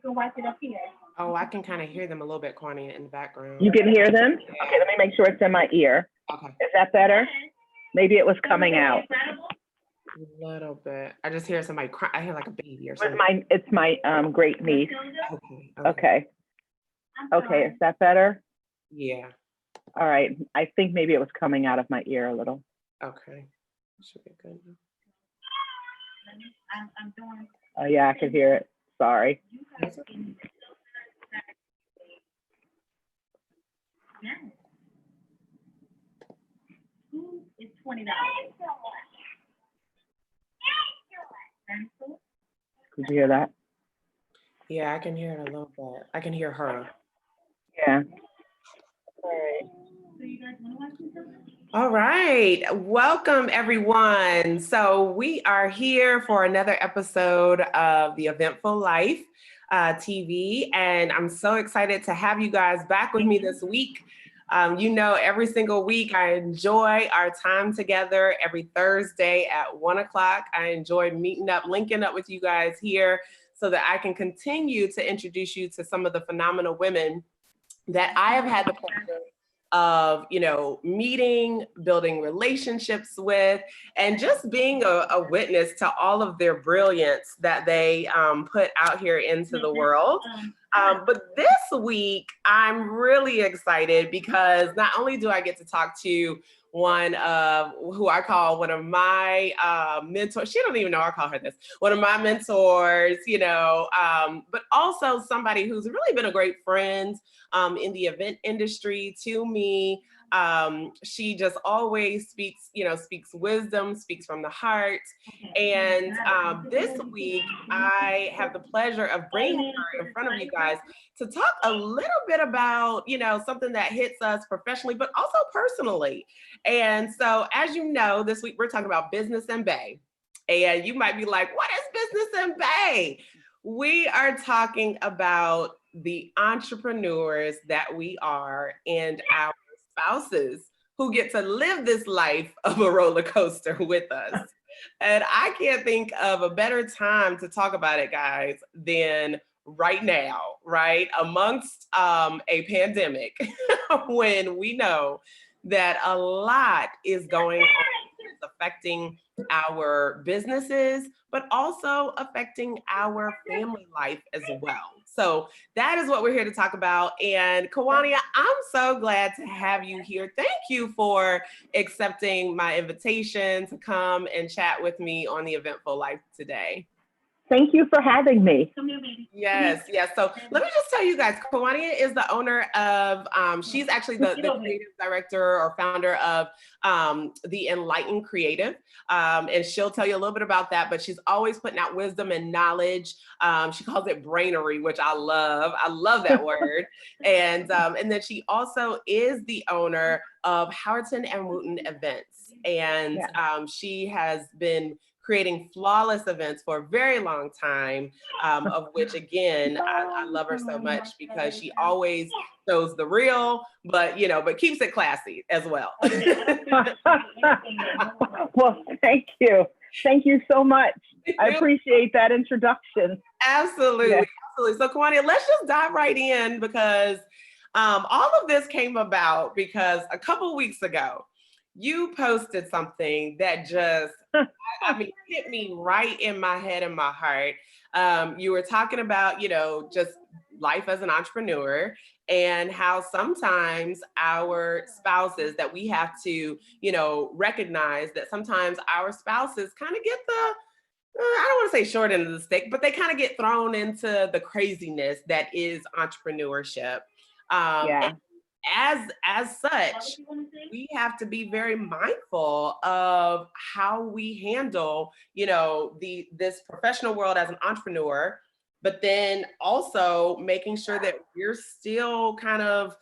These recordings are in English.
can watch it up here. Oh, I can kind of hear them a little bit, Kawania, in the background. You can hear them? Yeah. Okay, let me make sure it's in my ear. Okay. Is that better? Maybe it was coming out. A little bit. I just hear somebody cry. I hear like a baby or something. It's my great niece. Okay. Okay, is that better? Yeah. All right. I think maybe it was coming out of my ear a little. Okay. Should be good. I'm doing. Oh yeah, I can hear it. Sorry. It's $20. Did you hear that? Yeah, I can hear it a little bit. I can hear her. Yeah. All right. Welcome, everyone. So we are here for another episode of the Eventful Life TV, and I'm so excited to have you guys back with me this week. Every single week I enjoy our time together every Thursday at 1 o'clock. I enjoy linking up with you guys here so that I can continue to introduce you to some of the phenomenal women that I have had the pleasure of, meeting, building relationships with, and just being a witness to all of their brilliance that they put out here into the world. But this week, I'm really excited because not only do I get to talk to one of who I call one of my mentors. She don't even know I call her this. One of my mentors, but also somebody who's really been a great friend in the event industry to me. She just always speaks wisdom, speaks from the heart. And this week, I have the pleasure of bringing her in front of you guys to talk a little bit about, something that hits us professionally, but also personally. And so, as you know, this week we're talking about business and Bay. And you might be like, what is business and Bay? We are talking about the entrepreneurs that we are and our spouses who get to live this life of a roller coaster with us. And I can't think of a better time to talk about it, guys, than right now, right? Amongst a pandemic, when we know that a lot is going on, it's affecting our businesses, but also affecting our family life as well. So that is what we're here to talk about. And Kawania, I'm so glad to have you here. Thank you for accepting my invitation to come and chat with me on the Eventful Life today. Thank you for having me. Yes. So let me just tell you guys, Kawania is the owner of, she's actually the creative director or founder of the Enlightened Creative. And she'll tell you a little bit about that, but she's always putting out wisdom and knowledge. She calls it brainery, which I love. I love that word. And then she also is the owner of Howerton Wooten Events. And she has been creating flawless events for a very long time, of which, again, I love her so much because she always shows the real, but keeps it classy as well. Well, thank you. Thank you so much. I appreciate that introduction. Absolutely. Yeah. Absolutely. So, Kawania, let's just dive right in because all of this came about because a couple weeks ago, you posted something that just, hit me right in my head and my heart. You were talking about, just life as an entrepreneur and how sometimes our spouses that we have to, recognize that sometimes our spouses kind of get the, I don't want to say short end of the stick, but they kind of get thrown into the craziness that is entrepreneurship. As such, we have to be very mindful of how we handle, this professional world as an entrepreneur, but then also making sure that we're still kind of,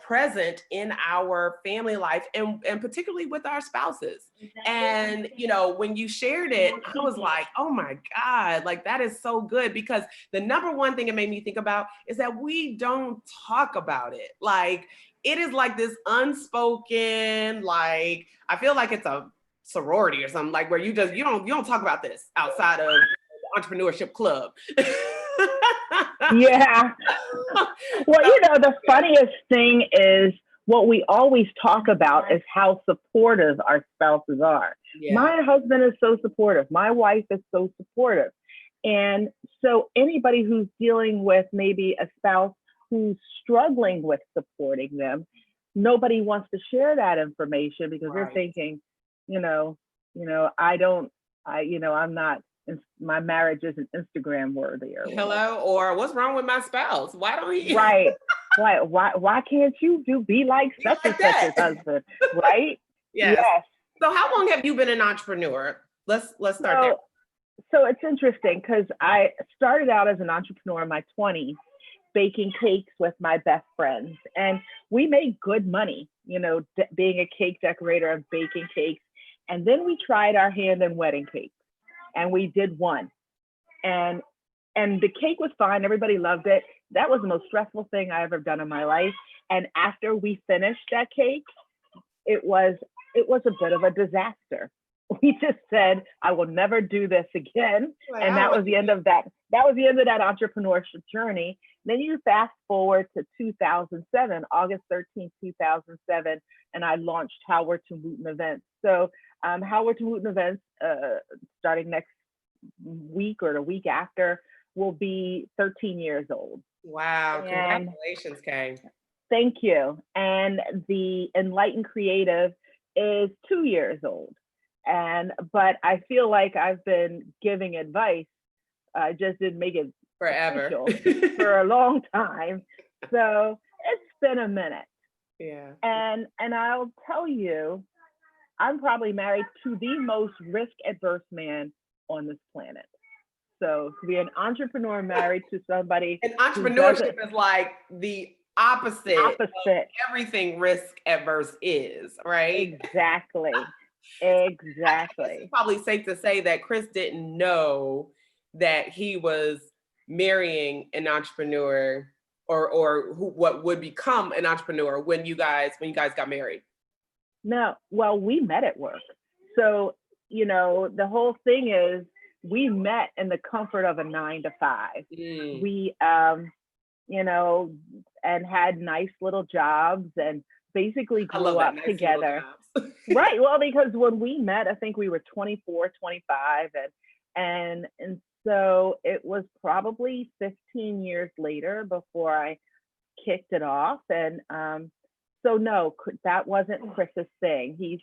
present in our family life and particularly with our spouses. And, when you shared it, I was like, oh my God, like that is so good because the number one thing it made me think about is that we don't talk about it. Like it is like this unspoken, like, I feel like it's a sorority or something like where you don't talk about this outside of the entrepreneurship club. Yeah. Well, the funniest thing is what we always talk about is how supportive our spouses are. Yeah. My husband is so supportive. My wife is so supportive. And so anybody who's dealing with maybe a spouse who's struggling with supporting them, nobody wants to share that information because they're thinking, I'm not, my marriage isn't Instagram worthy or whatever. Hello, or what's wrong with my spouse? Why don't he? Right. Why can't you be like such and such as husband? Right? Yes. So how long have you been an entrepreneur? Let's start there. So it's interesting because I started out as an entrepreneur in my 20s, baking cakes with my best friends. And we made good money, being a cake decorator and baking cakes. And then we tried our hand in wedding cakes, and we did one. And the cake was fine. Everybody loved it. That was the most stressful thing I ever done in my life. And after we finished that cake, it was a bit of a disaster. We just said, I will never do this again. Wow. And that was the end of that. That was the end of that entrepreneurship journey. Then you fast forward to 2007, August 13th, 2007, and I launched Howerton Wooten Events. So Howerton Wooten Events, starting next week or the week after, will be 13 years old. Wow, congratulations, Kay. Thank you. And the Enlightened Creative is 2 years old. But I feel like I've been giving advice. I just didn't make it forever for a long time. So it's been a minute. Yeah. And I'll tell you, I'm probably married to the most risk-averse man on this planet. So to be an entrepreneur married to somebody, and entrepreneurship is like the opposite of everything risk-averse is, right? Exactly. It's probably safe to say that Chris didn't know that he was marrying an entrepreneur or what would become an entrepreneur when you guys got married. No, well, we met at work. So, the whole thing is we met in the comfort of a 9-to-5. We, and had nice little jobs and basically grew up together. Right. Well, because when we met, I think we were 24, 25. And so it was probably 15 years later before I kicked it off. And so no, that wasn't Chris's thing. He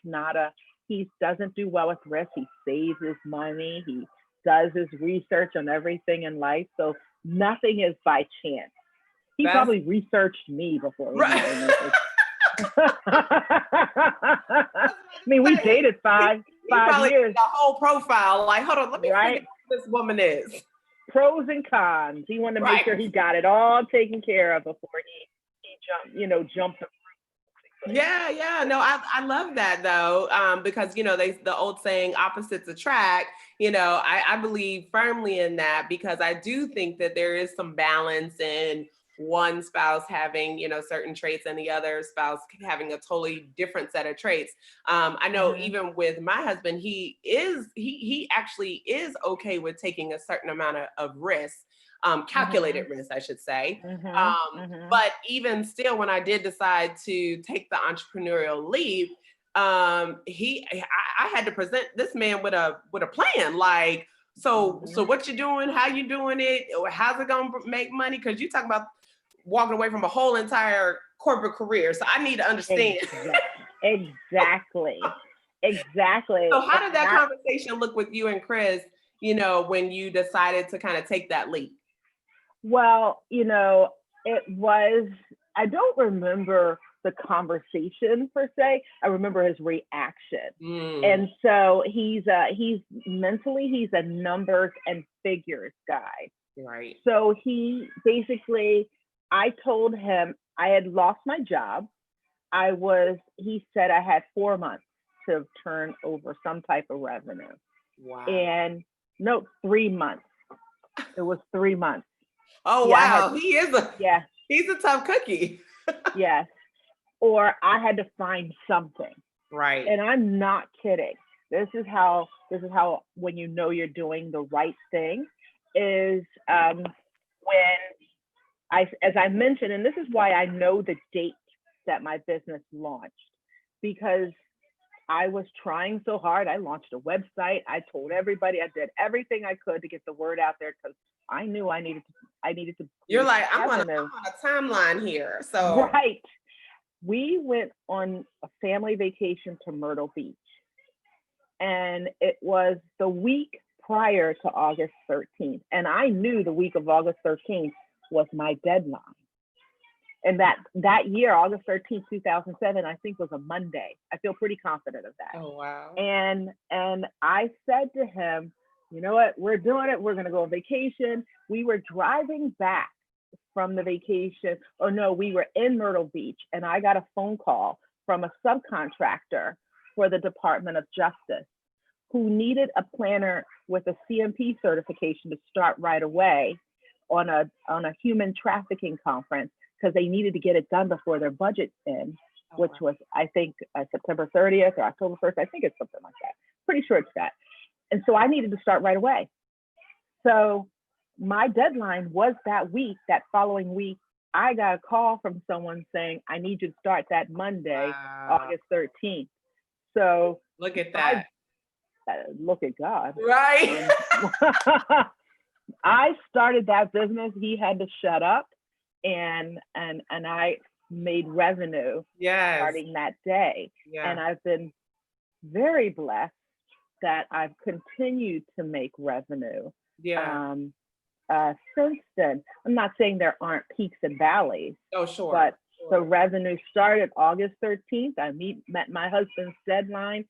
doesn't do well with risk. He saves his money. He does his research on everything in life. So nothing is by chance. He probably researched me before he married me. I mean, we dated five years. The whole profile, like, hold on, let me figure out who this woman is. Pros and cons. He wanted to make sure he got it all taken care of before he jumped. Yeah. No, I love that though, because the old saying, opposites attract. I believe firmly in that because I do think that there is some balance in one spouse having, certain traits and the other spouse having a totally different set of traits. I know even with my husband, he actually is okay with taking a certain amount of risk, calculated risk, I should say. But even still, when I did decide to take the entrepreneurial leap, I had to present this man with a plan, like, so what you doing, how you doing it, or how's it gonna make money? Because you talk about walking away from a whole entire corporate career. So I need to understand. Exactly. So how did that conversation look with you and Chris, when you decided to kind of take that leap? Well, it was, I don't remember the conversation per se. I remember his reaction. And so he's mentally, he's a numbers and figures guy. Right. So he basically, I told him I had lost my job. He said I had 4 months to turn over some type of revenue. Wow. And no, 3 months. It was 3 months. Oh, yeah, wow. He's a tough cookie. Yes. Or I had to find something. Right. And I'm not kidding. This is how when you're doing the right thing is, as I mentioned, and this is why I know the date that my business launched, because I was trying so hard. I launched a website. I told everybody. I did everything I could to get the word out there because I knew I needed to. You're like, I'm on a timeline here. So right. We went on a family vacation to Myrtle Beach, and it was the week prior to August 13th. And I knew the week of August 13th was my deadline. And that year, August 13th, 2007, I think was a Monday. I feel pretty confident of that. Oh, wow. And I said to him, you know what, we're doing it. We're going to go on vacation. We were driving back from the vacation. Oh no, we were in Myrtle Beach, and I got a phone call from a subcontractor for the Department of Justice who needed a planner with a CMP certification to start right away on a human trafficking conference, because they needed to get it done before their budget ends, which was, I think, September 30th or October 1st. I think it's something like that. Pretty sure it's that. And so I needed to start right away. So my deadline was that week. That following week, I got a call from someone saying, I need you to start that Monday, August 13th. So look at that. Look at God. Right. I started that business. He had to shut up, and I made revenue starting that day. Yeah. And I've been very blessed that I've continued to make revenue. Yeah. Since then. I'm not saying there aren't peaks and valleys. Oh, sure. But the revenue started August 13th. I met my husband's deadline.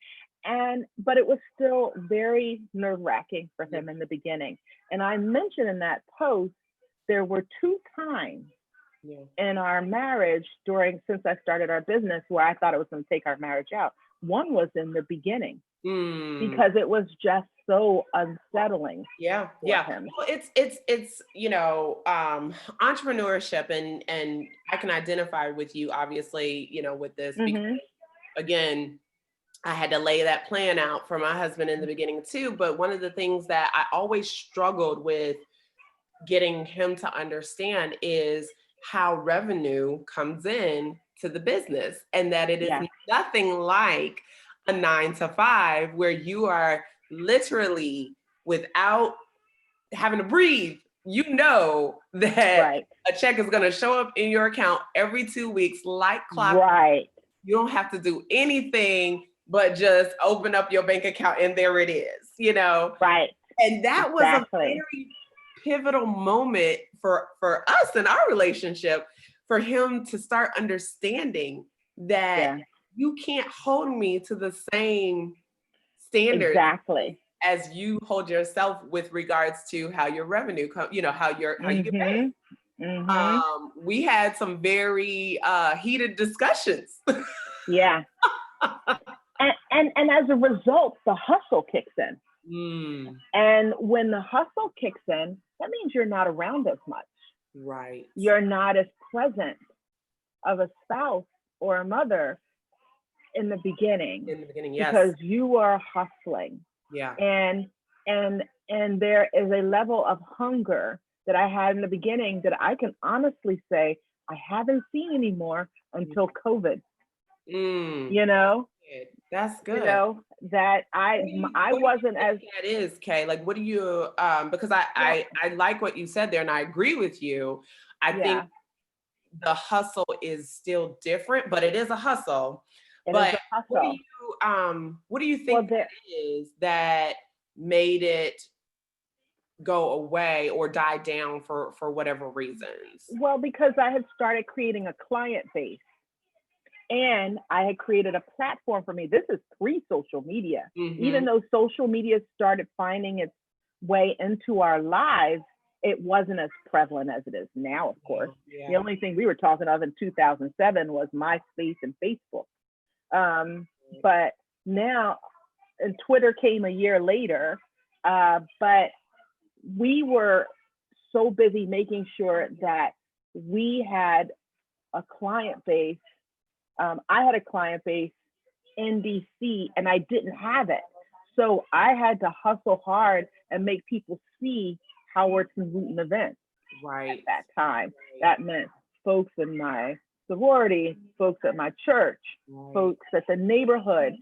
But it was still very nerve-wracking for him in the beginning. And I mentioned in that post, there were 2 times in our marriage since I started our business where I thought it was going to take our marriage out. One was in the beginning because it was just so unsettling. Yeah. Him. Well, it's entrepreneurship, and I can identify with you, obviously, with this because, again, I had to lay that plan out for my husband in the beginning too. But one of the things that I always struggled with getting him to understand is how revenue comes in to the business, and that it is nothing like a 9-to-5 where you are literally without having to breathe. That a check is going to show up in your account every 2 weeks like clock. Right. You don't have to do anything but just open up your bank account and there it is, Right. And that was a very pivotal moment for us in our relationship, for him to start understanding that you can't hold me to the same standards as you hold yourself with regards to how your revenue how you get paid. We had some very heated discussions. Yeah. And as a result, the hustle kicks in. And when the hustle kicks in, that means you're not around as much. Right. You're not as present of a spouse or a mother in the beginning. Yes. Because you are hustling. Yeah. And there is a level of hunger that I had in the beginning that I can honestly say I haven't seen anymore until COVID. That's good. That I wasn't as that is, Kay. Like, what do you because I like what you said there, and I agree with you. I think the hustle is still different, but it is a hustle. What do you think that is that made it go away or die down for whatever reasons? Well, because I had started creating a client base. And I had created a platform for me. This is pre-social media. Even though social media started finding its way into our lives, it wasn't as prevalent as it is now, of course. The only thing we were talking of in 2007 was MySpace and Facebook. But now, and Twitter came a year later, but we were so busy making sure that we had a client base. I had a client base in DC and I didn't have it. So I had to hustle hard and make people see Howerton Wooten events. Right. that time. That meant folks in my sorority, folks at my church, Right. folks at the neighborhood,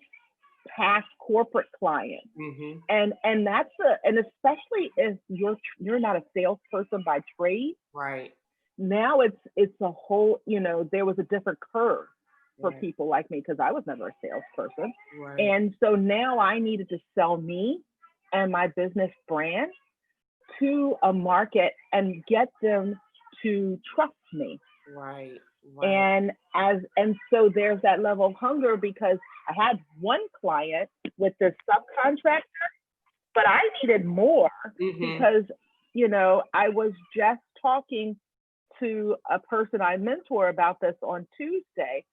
past corporate clients. Mm-hmm. And that's and especially if you're not a salesperson by trade, Right. now it's a whole, there was a different curve for Right. people like me because I was never a salesperson. Right. And so now I needed to sell me and my business brand to a market and get them to trust me. Right. Right. And so there's that level of hunger because I had one client with the subcontractor, but I needed more because, I was just talking to a person I mentor about this on Tuesday,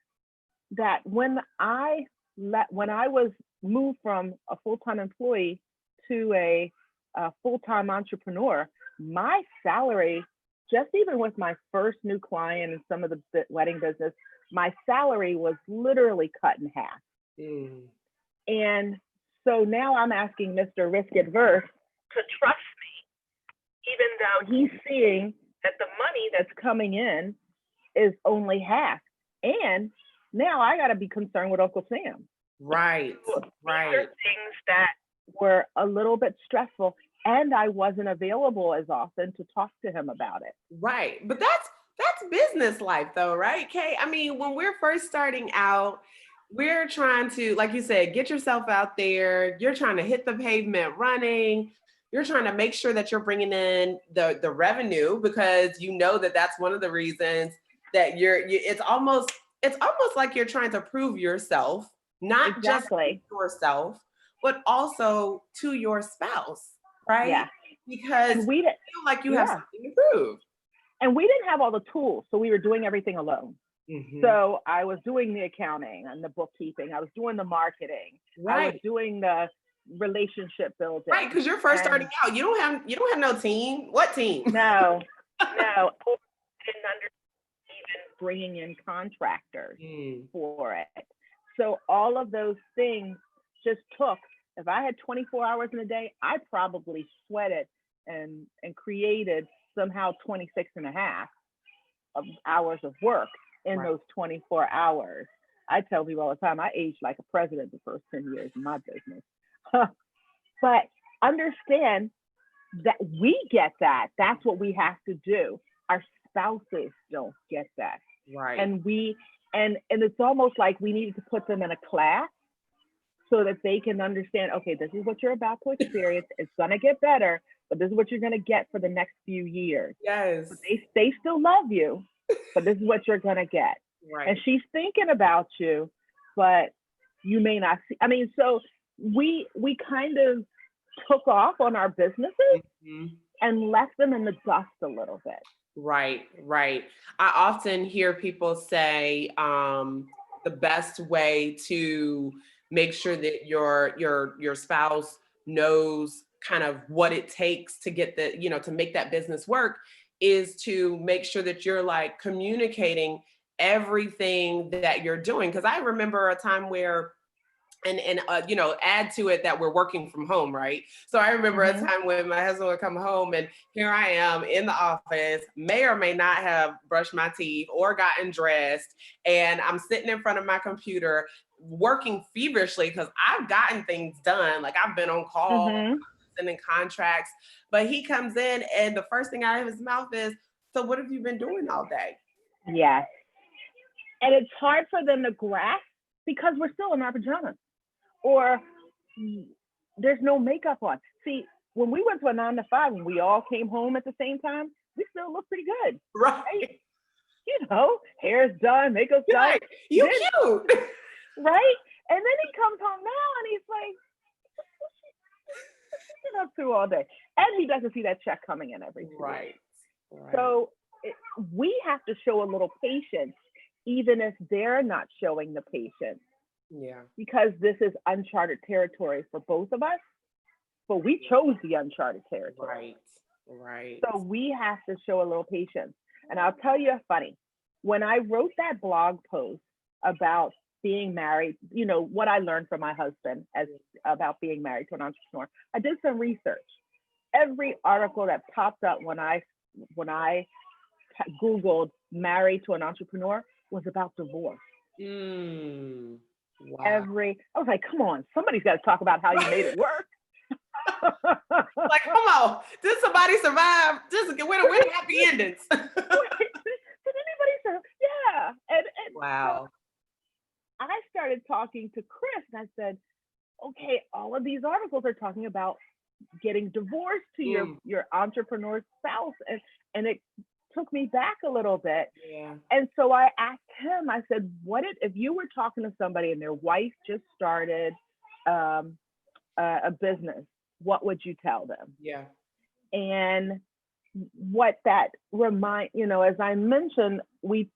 that when I was moved from a full-time employee to a full-time entrepreneur, my salary, just even with my first new client and some of the wedding business, my salary was literally cut in half. Mm. And so now I'm asking Mr. Risk Adverse to trust me, even though he's seeing that the money that's coming in is only half. And now I got to be concerned with Uncle Sam. Right. So right. These are things that were a little bit stressful, and I wasn't available as often to talk to him about it. Right. But that's business life though, right, Kay? I mean, when we're first starting out, we're trying to, like you said, get yourself out there. You're trying to hit the pavement running. You're trying to make sure that you're bringing in the revenue, because you know that that's one of the reasons that it's almost like you're trying to prove yourself, not Exactly. just yourself, but also to your spouse, right? Yeah. Because we feel like you have something to prove. And we didn't have all the tools, so we were doing everything alone. Mm-hmm. So I was doing the accounting and the bookkeeping. I was doing the marketing. Right. I was doing the relationship building. Right, because you're first starting out. You don't have no team. What team? No. I didn't understand even bringing in contractors for it. So all of those things just took. If I had 24 hours in a day, I probably sweated and created somehow 26 and a half of hours of work in those 24 hours. I tell people all the time, I aged like a president the first 10 years of my business. But understand that we get that. That's what we have to do. Our spouses don't get that. Right. And and it's almost like we needed to put them in a class so that they can understand, okay, this is what you're about to experience. It's gonna get better, but this is what you're gonna get for the next few years. Yes. But they still love you, but this is what you're gonna get. Right. And she's thinking about you, but you may not see. I mean, so we kind of took off on our businesses and left them in the dust a little bit. Right. I often hear people say the best way to make sure that your spouse knows kind of what it takes to get to make that business work is to make sure that you're like communicating everything that you're doing. Because I remember a time where and add to it that we're working from home, right? So I remember a time when my husband would come home and here I am in the office, may or may not have brushed my teeth or gotten dressed, and I'm sitting in front of my computer working feverishly because I've gotten things done. Like I've been on call, sending contracts, but he comes in and the first thing out of his mouth is, so what have you been doing all day? Yes. And it's hard for them to grasp because we're still in our pajamas. Or there's no makeup on. See, when we went to a 9-to-5, when we all came home at the same time, we still look pretty good. Right. Hair's done, makeup's done. You cute. Right? And then he comes home now and he's like, what's he been up to all day? And he doesn't see that check coming in every 2 weeks. Right. So we have to show a little patience, even if they're not showing the patience. Yeah. Because this is uncharted territory for both of us, but we chose the uncharted territory. Right. So we have to show a little patience. And I'll tell you funny, when I wrote that blog post about being married, what I learned from my husband about being married to an entrepreneur, I did some research. Every article that popped up when I when I Googled married to an entrepreneur, was about divorce. Wow. I was like, come on, somebody's got to talk about how you made it work. Like, come on, did somebody survive? Just where the happy endings? Did anybody survive? Yeah. And Wow. so I started talking to Chris, and I said, okay, all of these articles are talking about getting divorced to your entrepreneur spouse, and it took me back a little bit. Yeah. And so I asked him, I said, if you were talking to somebody and their wife just started a business, what would you tell them? Yeah. And what that as I mentioned, we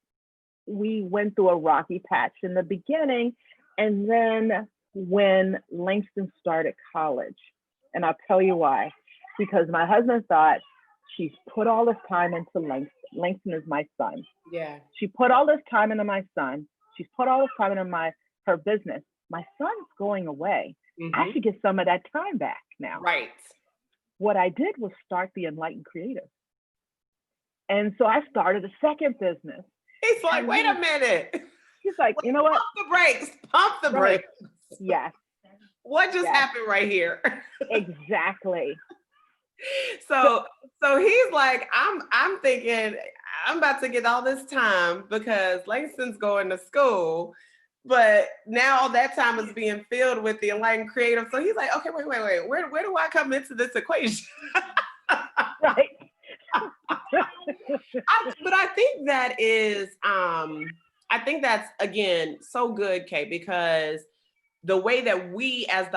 went through a rocky patch in the beginning. And then when Langston started college, and I'll tell you why, because my husband thought, she's put all this time into Langston. Langston is my son. Yeah. She put all this time into my son. She's put all this time into her business. My son's going away. I should get some of that time back now. Right. What I did was start the Enlightened Creative. And so I started a second business. He's like, wait a minute. He's like, you know what? Pump the brakes. Pump the brakes. Yes. What just happened right here? Exactly. So he's like, I'm thinking I'm about to get all this time because Langston's going to school, but now all that time is being filled with the Enlightened Creative. So he's like, okay, wait. Where do I come into this equation? Right. But I think that is, I think that's, again, so good, Kate, because the way that we as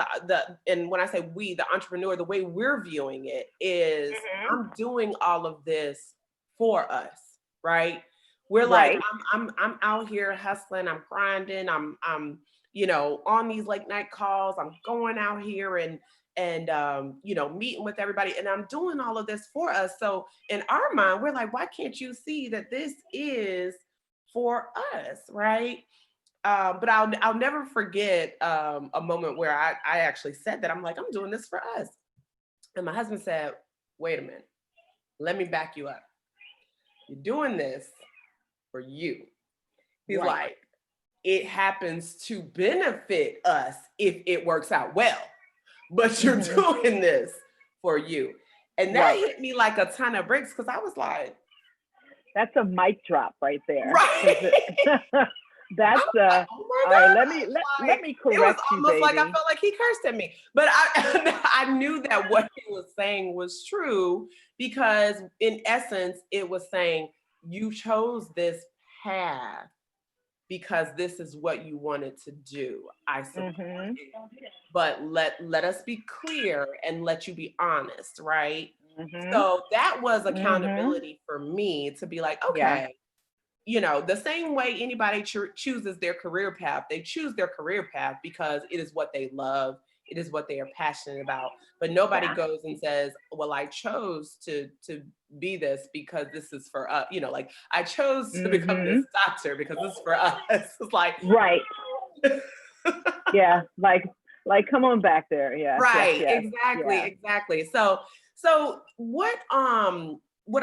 and when I say we, the entrepreneur, the way we're viewing it is I'm doing all of this for us, right? We're like, I'm out here hustling, I'm grinding, I'm on these late night calls, I'm going out here and meeting with everybody, and I'm doing all of this for us. So in our mind, we're like, why can't you see that this is for us, right? But I'll never forget a moment where I actually said that. I'm like, I'm doing this for us. And my husband said, wait a minute, let me back you up. You're doing this for you. He's like, it happens to benefit us if it works out well, but you're doing this for you. And that hit me like a ton of bricks, because I was like, that's a mic drop right there. Right. That's like, all right, let me correct you, it was almost baby. like I felt like he cursed at me, but I knew that what he was saying was true, because in essence it was saying you chose this path because this is what you wanted to do. I support it, but let us be clear and let you be honest, right? So that was accountability for me to be like, okay. The same way anybody chooses their career path, they choose their career path because it is what they love, it is what they are passionate about. But nobody goes and says, well, I chose to be this because this is for us. Like, I chose to become this doctor because this is for us. It's like, right. Yeah, like come on back there. Yeah. Right. Yes, Exactly. So what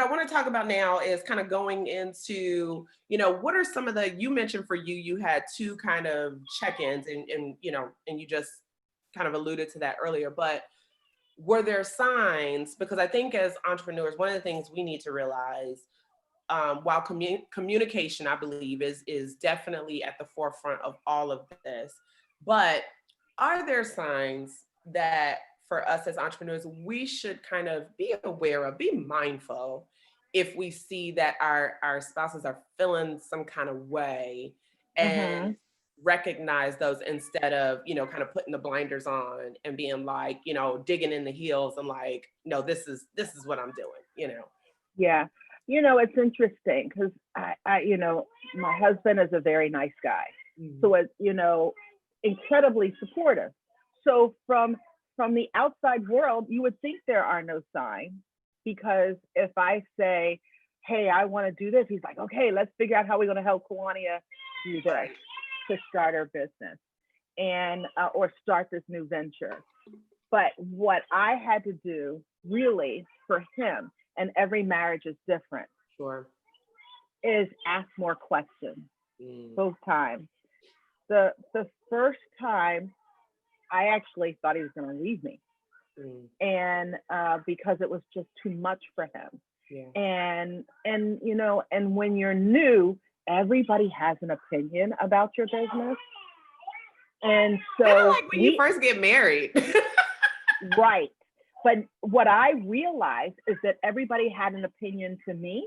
I want to talk about now is kind of going into, what are some of you mentioned for you had two kind of check-ins and you just kind of alluded to that earlier, but were there signs? Because I think as entrepreneurs, one of the things we need to realize, while communication, I believe, is definitely at the forefront of all of this, but are there signs that for us as entrepreneurs, we should kind of be aware of, be mindful if we see that our spouses are feeling some kind of way, and recognize those instead of, kind of putting the blinders on and being like, digging in the heels and like, no, this is what I'm doing, Yeah. It's interesting because I my husband is a very nice guy. So it's, incredibly supportive. So from the outside world, you would think there are no signs, because if I say, hey, I want to do this, he's like, okay, let's figure out how we're going to help Kawania do this to start our business and or start this new venture. But what I had to do really for him, and every marriage is different, Sure. is ask more questions Mm. both times. The first time, I actually thought he was going to leave me, and because it was just too much for him. Yeah. And you know, and when you're new, everybody has an opinion about your business, and Kind of so like when you first get married. right. But what I realized is that everybody had an opinion to me.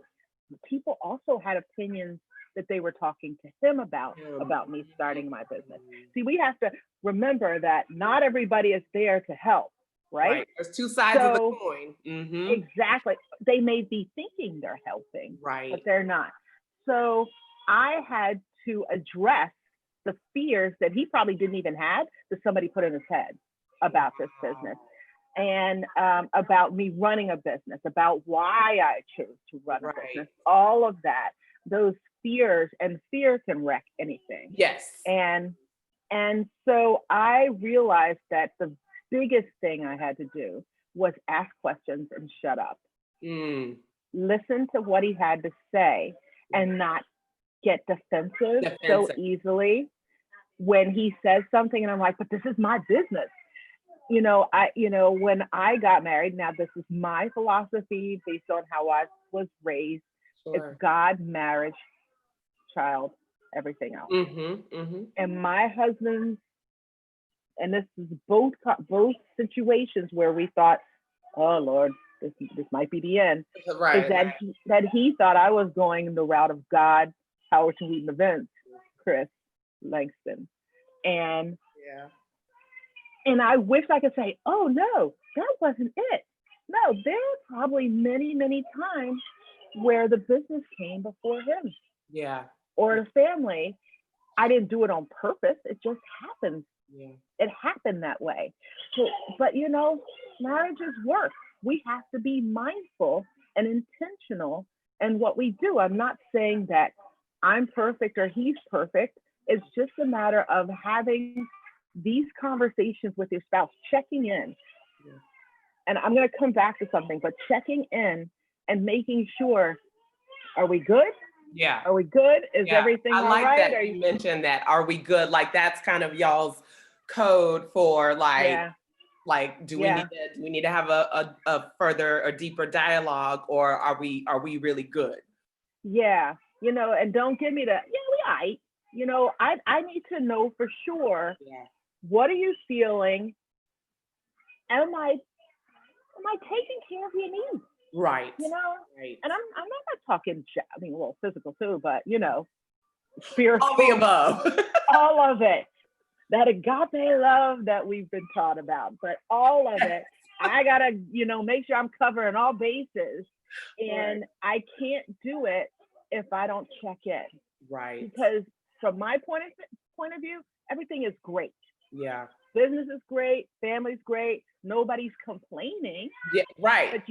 People also had opinions that they were talking to him about me starting my business. See, we have to remember that not everybody is there to help, right? There's two sides of the coin. Mm-hmm. Exactly. They may be thinking they're helping, right, but they're not. So I had to address the fears that he probably didn't even have, that somebody put in his head about this business, and about me running a business, about why I chose to run a business, all of that, those fears, and fear can wreck anything. Yes. And so I realized that the biggest thing I had to do was ask questions and shut up. Listen to what he had to say and not get defensive so easily when he says something and I'm like, but this is my business. You know, when I got married, now this is my philosophy based on how I was raised. It's God, marriage, child, everything else. And my husband, and this is both situations where we thought, oh Lord, this might be the end. Is that he thought I was going the route of God, Howerton Wooten Events, Chris Langston, and I wish I could say, oh no, that wasn't it. No, there were probably many, many times where the business came before him. Yeah. Or the family. I didn't do it on purpose. It just happened. Yeah. It happened that way. So, but you know, marriage is work. We have to be mindful and intentional in what we do. I'm not saying that I'm perfect or he's perfect. It's just a matter of having these conversations with your spouse, checking in. Yeah. And I'm going to come back to something, but checking in and making sure, are we good? Yeah. Are we good? Is everything all right? I like that you mentioned that. Are we good? Like that's kind of y'all's code for like, do we need to have a further or deeper dialogue, or are we really good? Yeah. You know, and don't give me we right. You know, I need to know for sure. Yeah. What are you feeling? Am I taking care of your needs? Right. You know, and I'm not talking, physical too, but you know, spiritual. All the above. All of it. That agape love that we've been taught about, but all of it. I gotta, make sure I'm covering all bases, and I can't do it if I don't check in. Right. Because from my point of view, everything is great. Yeah. Business is great, family's great, nobody's complaining. Yeah, right. But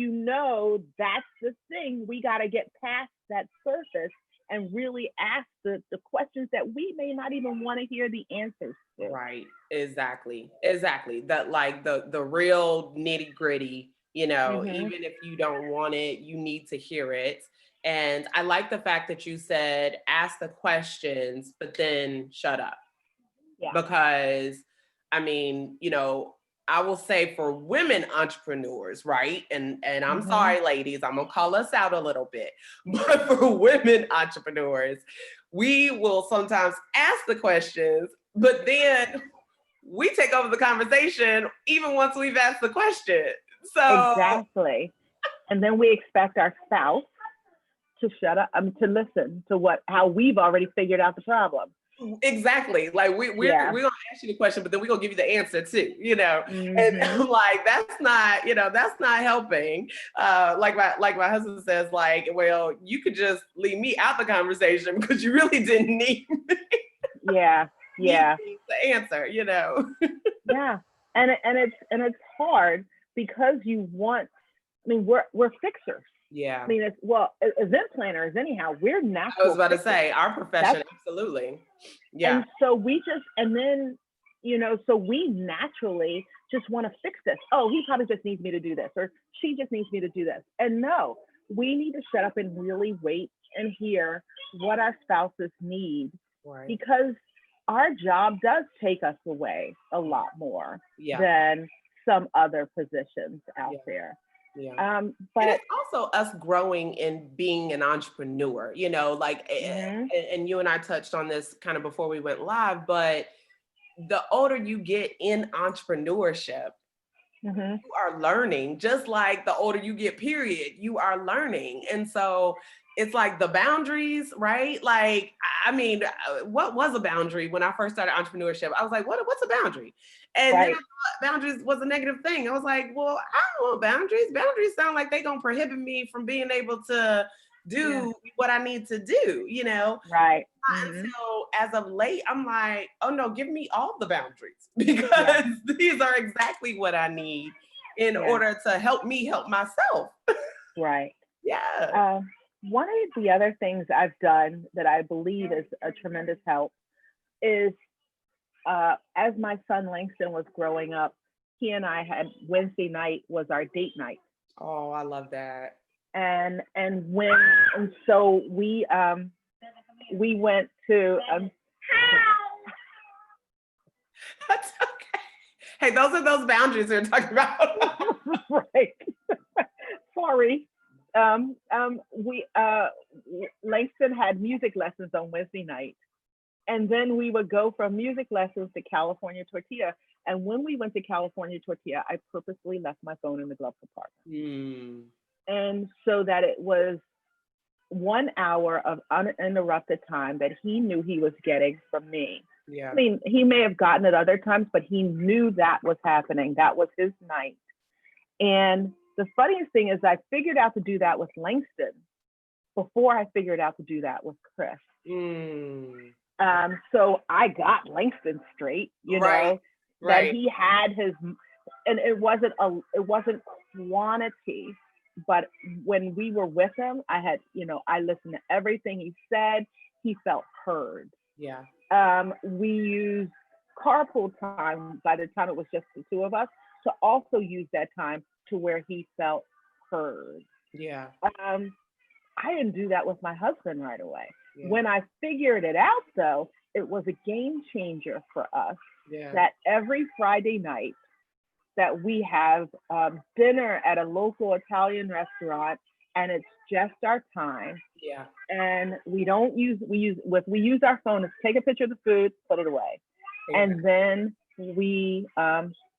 that's the thing. We got to get past that surface and really ask the questions that we may not even want to hear the answers to. Right. Exactly. That like the real nitty gritty, even if you don't want it, you need to hear it. And I like the fact that you said, ask the questions, but then shut up. Yeah. Because I will say for women entrepreneurs, right? And I'm sorry, ladies, I'm gonna call us out a little bit, but for women entrepreneurs, we will sometimes ask the questions, but then we take over the conversation even once we've asked the question. So exactly. And then we expect our spouse to shut up, to listen to how we've already figured out the problem. Exactly. Like we're gonna ask you the question, but then we're gonna give you the answer too, and like that's not helping. Like my husband says, like, well, you could just leave me out the conversation because you really didn't need me. Yeah. The answer, Yeah. And it's hard because we're fixers. Yeah. Event planners, anyhow, we're natural. I was about to say, our profession, absolutely. Yeah. And so so we naturally just want to fix this. Oh, he probably just needs me to do this, or she just needs me to do this. And no, we need to shut up and really wait and hear what our spouses need, Right. because our job does take us away a lot more Yeah. than some other positions out there. Yeah. But And it's also us growing and being an entrepreneur, like, and you and I touched on this kind of before we went live, but the older you get in entrepreneurship, you are learning, just like the older you get, period, you are learning. And so it's like the boundaries, right? Like, I mean, what was a boundary when I first started entrepreneurship? I was like, what's a boundary? And then I thought boundaries was a negative thing. I was like, well, I don't want boundaries. Boundaries sound like they gonna prohibit me from being able to do what I need to do, Right. Until as of late, I'm like, oh no, give me all the boundaries, because these are exactly what I need in order to help me help myself. Right. Yeah. One of the other things I've done that I believe is a tremendous help is, as my son Langston was growing up, he and I had Wednesday night was our date night. Oh, I love that. And so we went to That's okay. Hey, those are those boundaries we're talking about. right. Sorry. Langston had music lessons on Wednesday night, and then we would go from music lessons to California Tortilla. And when we went to California Tortilla, I purposely left my phone in the glove compartment. And so that it was 1 hour of uninterrupted time that he knew he was getting from me. Yeah. I mean, he may have gotten it other times, but he knew that was happening. That was his night. And the funniest thing is I figured out to do that with Langston before I figured out to do that with Chris. So I got Langston straight, know, that he had his, and it wasn't quantity, but when we were with him, I had, I listened to everything he said. He felt heard. Yeah. We used carpool time by the time it was just the two of us to also use that time to where he felt heard. Yeah. I didn't do that with my husband right away. Yeah. When I figured it out, though, it was a game changer for us. Yeah. That every Friday night that we have dinner at a local Italian restaurant, and it's just our time. Yeah. And we use our phone to take a picture of the food, put it away. Yeah. And then we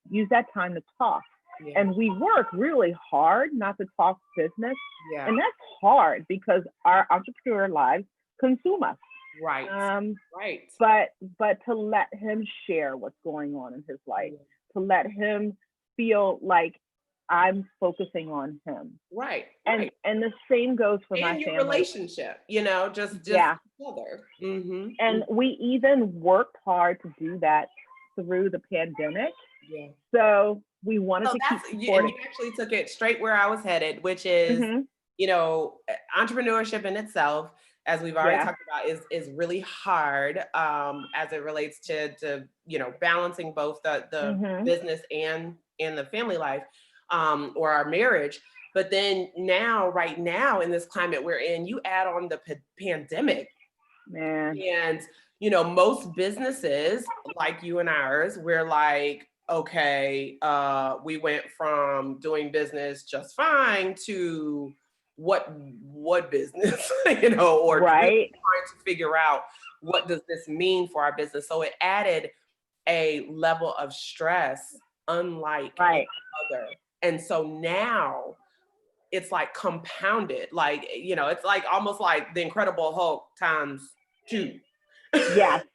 use that time to talk. Yeah. And we work really hard not to talk business. Yeah. And that's hard because our entrepreneur lives consume us. Right. Right. But to let him share what's going on in his life, to let him feel like I'm focusing on him. Right. And the same goes for my your family. Relationship, just each other. And we even worked hard to do that through the pandemic. Yeah. So we wanted to keep supporting. And you actually took it straight where I was headed, which is, entrepreneurship in itself, as we've already talked about, is really hard as it relates to balancing both the business and the family life or our marriage. But then right now in this climate we're in, you add on the pandemic. Man. And, most businesses like you and ours, we're like, okay, we went from doing business just fine to what business, or trying to figure out what does this mean for our business. So it added a level of stress unlike any other. And so now it's like compounded, like, it's like almost like the Incredible Hulk times 2. Yes.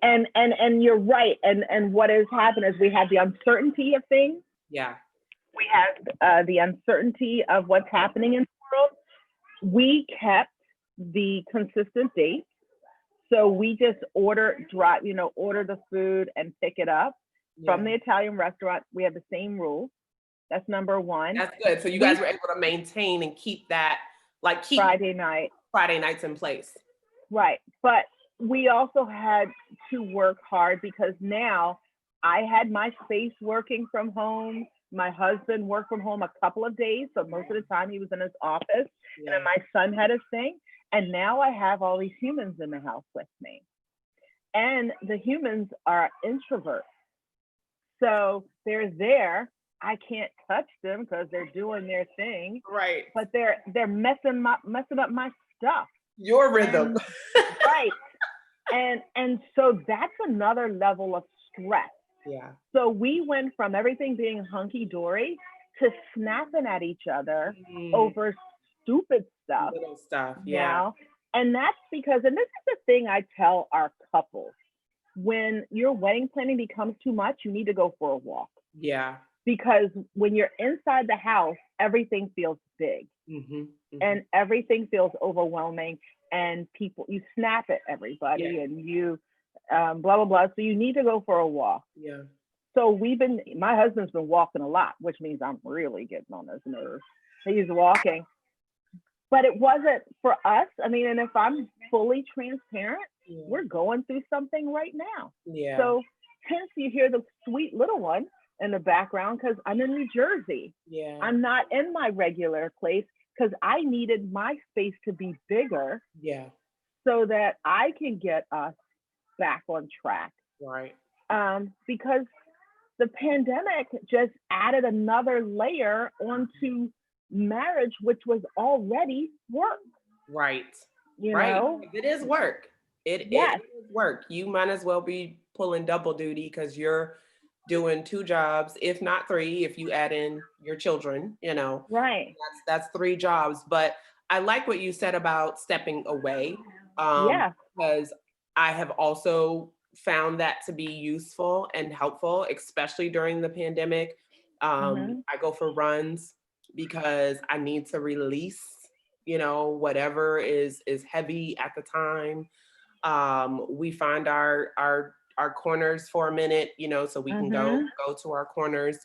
And you're right. And what has happened is we have the uncertainty of things. Yeah. We have the uncertainty of what's happening in the world. We kept the consistent dates. So we just order the food and pick it up from the Italian restaurant. We have the same rules. That's number one. That's good. So you guys were able to maintain and keep that, keep Friday nights in place. Right. But we also had to work hard because now I had my space working from home. My husband worked from home a couple of days, so most of the time he was in his office, and then my son had his thing. And now I have all these humans in the house with me. And the humans are introverts. So they're there. I can't touch them because they're doing their thing. Right. But they're messing up my stuff. Your rhythm. Right. And so that's another level of stress. Yeah. So we went from everything being hunky-dory to snapping at each other over stupid stuff. Little stuff, yeah. Now. And that's because, and this is the thing I tell our couples, when your wedding planning becomes too much, you need to go for a walk. Yeah. Because when you're inside the house, everything feels big and everything feels overwhelming, and you snap at everybody and you blah, blah, blah. So you need to go for a walk. Yeah. So my husband's been walking a lot, which means I'm really getting on his nerves. He's walking. But it wasn't for us. I mean, and if I'm fully transparent, we're going through something right now. Yeah. So hence you hear the sweet little one in the background because I'm in New Jersey. Yeah. I'm not in my regular place because I needed my space to be bigger. Yeah. So that I can get us back on track. Right. Because the pandemic just added another layer onto marriage, which was already work. Right. You right. know? It is work. It is work. You might as well be pulling double duty because you're doing 2 jobs, if not 3, if you add in your children, Right. That's 3 jobs. But I like what you said about stepping away. Because I have also found that to be useful and helpful, especially during the pandemic. I go for runs because I need to release, whatever is heavy at the time. We find our corners for a minute, so we can go to our corners.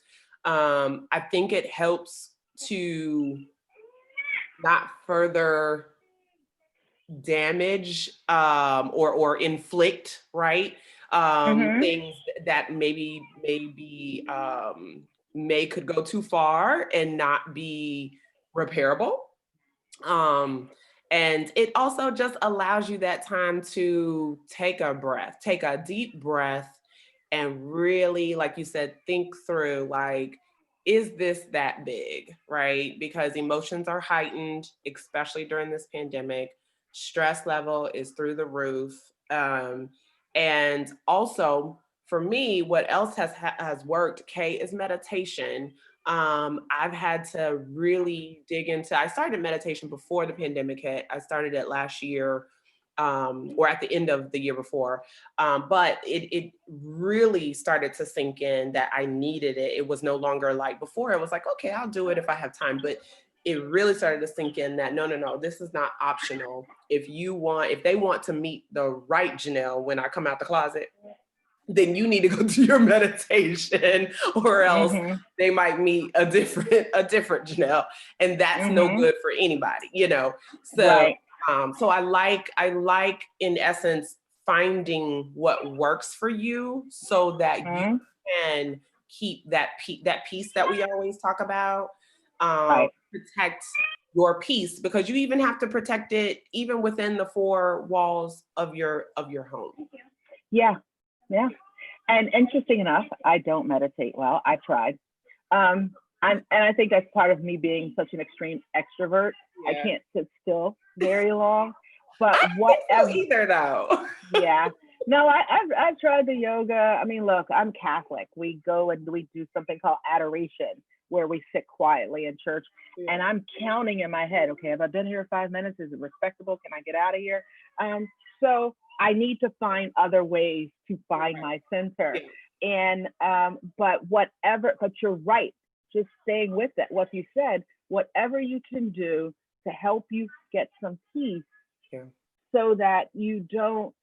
I think it helps to not further damage or inflict, right? Things that maybe could go too far and not be repairable. And it also just allows you that time to take a deep breath, and really, like you said, think through, like, is this that big, right? Because emotions are heightened, especially during this pandemic. Stress level is through the roof. And also, for me, what else has worked, Kay, is meditation. I've had to really dig into, I started meditation before the pandemic hit. I started it last year, or at the end of the year before. But it really started to sink in that I needed it. It was no longer like before. It was like, okay, I'll do it if I have time. But it really started to sink in that no, this is not optional. If they want to meet the right Janelle when I come out the closet, then you need to go to your meditation, or else they might meet a different Janelle, and that's no good for anybody, So, right. So I like in essence finding what works for you, so that you can keep that peace that we always talk about. Protect your peace, because you even have to protect it even within the 4 walls of your home. Yeah. And interesting enough, I don't meditate well. I tried. And I think that's part of me being such an extreme extrovert. I can't sit still very long. But whatever. Either though. Yeah. No, I've tried the yoga. I mean, look, I'm Catholic. We go and we do something called adoration, where we sit quietly in church. And I'm counting in my head, okay, have I been here 5 minutes? Is it respectable? Can I get out of here? So I need to find other ways to find my center. And but you're right, just staying with it, what you said, whatever you can do to help you get some peace, so that you don't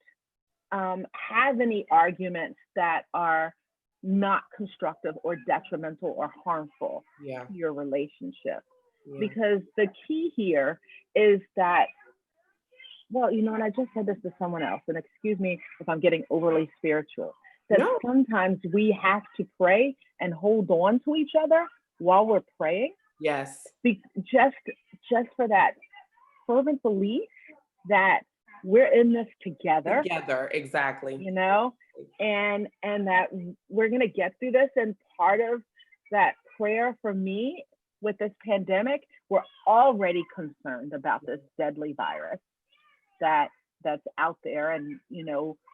have any arguments that are not constructive or detrimental or harmful to your relationship. Because the key here is that, well, and I just said this to someone else, and excuse me if I'm getting overly spiritual. that No. sometimes we have to pray and hold on to each other while we're praying. Yes. Just for that fervent belief that we're in this together, Exactly. you know, and that we're going to get through this. And part of that prayer for me with this pandemic, we're already concerned about this deadly virus that's out there, and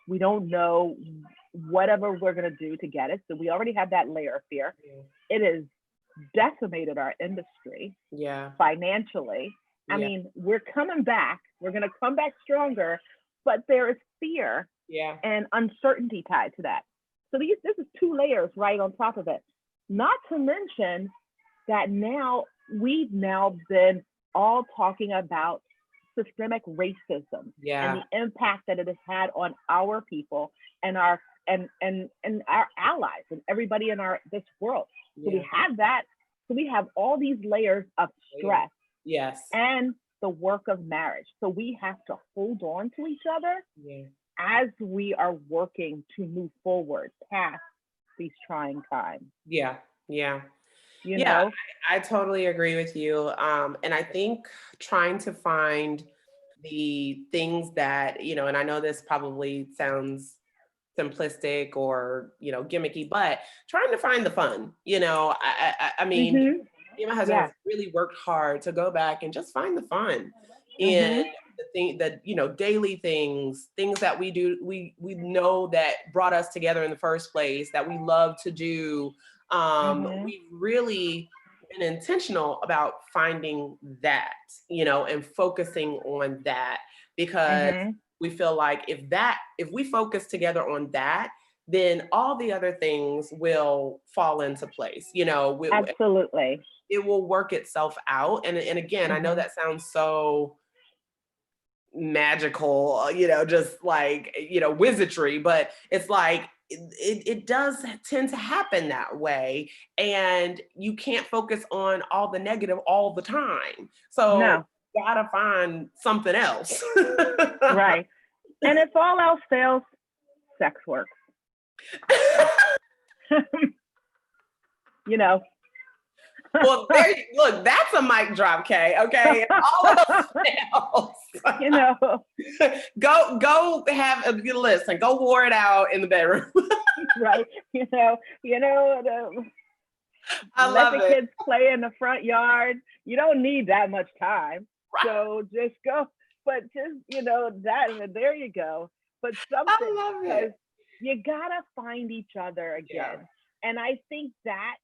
we don't know whatever we're going to do to get it. So we already have that layer of fear. Yeah. It has decimated our industry financially. I mean, we're coming back. We're going to come back stronger, but there is fear and uncertainty tied to that. So this is two layers right on top of it. Not to mention that we've now been all talking about systemic racism and the impact that it has had on our people and our allies and everybody in this world. So we have that. So we have all these layers of stress. Yes. And the work of marriage. So we have to hold on to each other as we are working to move forward past these trying times. Yeah. You know? I totally agree with you. And I think trying to find the things that, and I know this probably sounds simplistic or, gimmicky, but trying to find the fun, I mean, me and my husband have really worked hard to go back and just find the fun in the thing that, daily things that we do, we know that brought us together in the first place, that we love to do. We've really been intentional about finding that, and focusing on that, because we feel like if we focus together on that, then all the other things will fall into place. Absolutely. It will work itself out. And again, I know that sounds so magical, just like, wizardry, but it's like, it does tend to happen that way. And you can't focus on all the negative all the time. So you gotta find something else. Right. And if all else fails, sex works. Well, look, that's a mic drop, Kay. Okay, all else fails. Go have a listen. Go war it out in the bedroom. Right. I love let the kids play in the front yard. You don't need that much time, so just go. But just that. There you go. But something, I love it. You gotta find each other again, and I think that